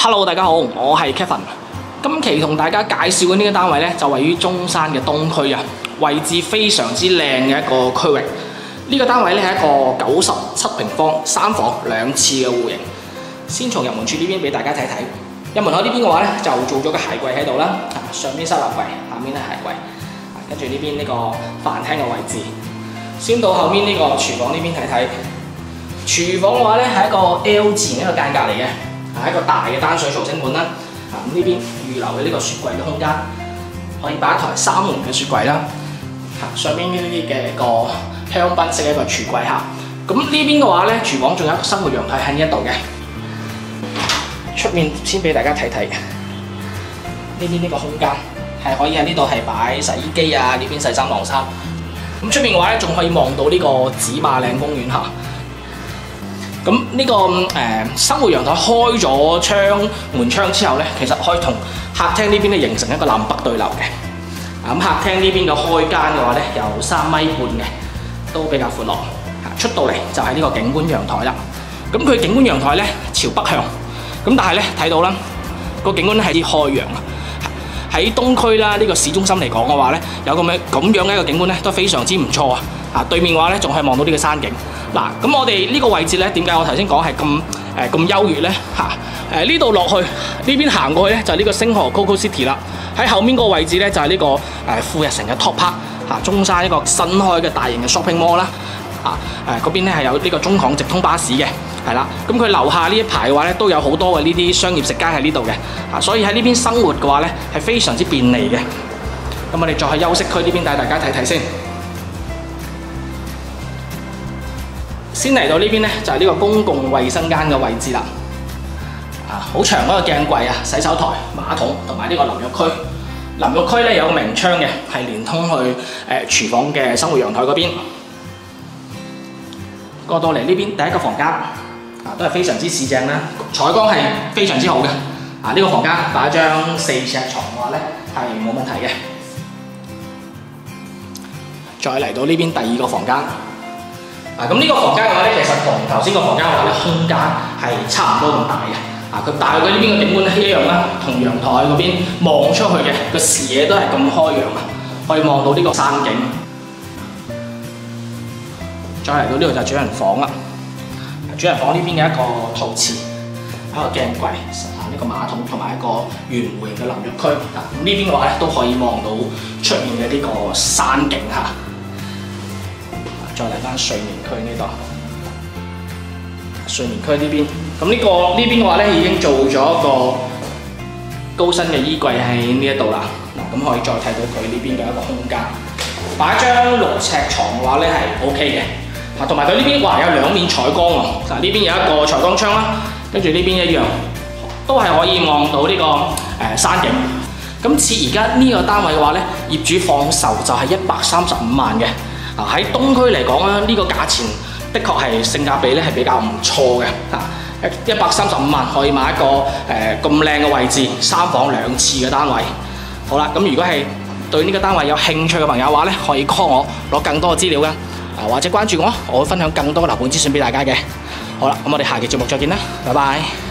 Hello， 大家好，我係 Kevin。今期同大家介紹嘅呢個單位呢，就位於中山嘅東區啊，位置非常之靚嘅一個區域。呢個單位呢係一個97平方3房2廁嘅戶型。先從入門處呢邊俾大家睇睇。入門口呢邊嘅話呢，就做咗個鞋櫃喺度啦，上邊收納櫃，下面咧鞋櫃。跟住呢邊呢個飯廳嘅位置。先到後面呢個廚房呢邊睇睇。廚房嘅話呢係一個 L 字形一個間隔嚟嘅。係一個大嘅單水槽蒸盤啦，咁呢邊預留嘅呢個雪櫃嘅空間，可以擺一台3門嘅雪櫃啦。上邊呢啲嘅個香檳式嘅一個櫥櫃嚇。咁呢邊嘅話咧，廚房仲有一個生活陽台喺呢一度嘅。出面先俾大家睇睇，呢邊呢個空間係可以喺呢度係擺洗衣機啊，呢邊洗衫晾衫。咁出面嘅話咧，仲可以望到呢個紫馬嶺公園嚇。咁呢個生活陽台開咗門窗之後咧，其實可以同客廳呢邊咧形成一個南北對流嘅。咁客廳呢邊嘅開間嘅話咧，有3.5米嘅，都比較闊落。出到嚟就係呢個景觀陽台啦。咁佢景觀陽台咧朝北向，咁但係咧睇到啦，個景觀係啲開揚啊。喺東區啦，呢個市中心嚟講嘅話咧，有咁樣嘅一個景觀咧，都非常之唔錯啊！對面嘅話咧，仲可以望到呢個山景。嗱，咁我哋呢個位置咧，點解我頭先講係咁優越咧？呢度落去呢邊行過去咧，就係呢個星河 Coco City 啦。喺後面個位置咧，就係呢個富日城嘅 Top Park 中山一個新開嘅大型嘅 shopping mall 啦。嗰邊咧係有呢個中港直通巴士嘅，係啦。咁佢樓下呢一排嘅話咧，都有好多嘅呢啲商業食街喺呢度嘅，所以喺呢邊生活嘅話咧，係非常之便利嘅。咁我哋再去休息區呢邊帶大家睇睇先。先嚟到呢邊咧，就係呢個公共衛生間嘅位置啦。好長嗰個鏡櫃啊、洗手台、馬桶同埋呢個淋浴區。淋浴區咧有個明窗嘅，係連通去廚房嘅生活陽台嗰邊。過到嚟呢邊第一個房間，都係非常之市正啦，採光係非常之好嘅。呢個房間擺一張4尺床嘅話咧係冇問題嘅。再嚟到呢邊第二個房間。咁呢個房間嘅話咧，其實同頭先個房間嘅話咧，空間係差唔多咁大嘅。佢大佢呢邊嘅景觀一樣啦，同陽台嗰邊望出去嘅個視野都係咁開揚啊，可以望到呢個山景。再嚟到呢度就係主人房啦。主人房呢邊嘅一個陶瓷，一個鏡櫃，呢個馬桶同埋一個圓弧形嘅淋浴區。咁呢邊嘅話咧都可以望到出面嘅呢個山景嚇。再嚟翻睡眠區呢度，睡眠區呢邊，咁呢邊嘅話咧已經做咗一個高身嘅衣櫃喺呢一度啦。咁可以再睇到佢呢邊嘅一個空間，擺張6尺床嘅話咧係 OK 嘅。同埋佢呢邊哇有2面採光喎，呢邊有一個採光窗啦，跟住呢邊一樣都係可以望到呢個山景。咁似而家呢個單位嘅話咧，業主放售就係135萬嘅。喺東區嚟講咧，呢個價錢的確係性價比咧係比較唔錯嘅。135萬可以買一個咁靚嘅位置，3房2廁嘅單位。好啦，咁如果係對呢個單位有興趣嘅朋友嘅話咧，可以 call 我攞更多嘅資料㗎。或者關注我，我會分享更多嘅樓盤資訊俾大家嘅。好啦，咁我哋下期節目再見啦，拜拜。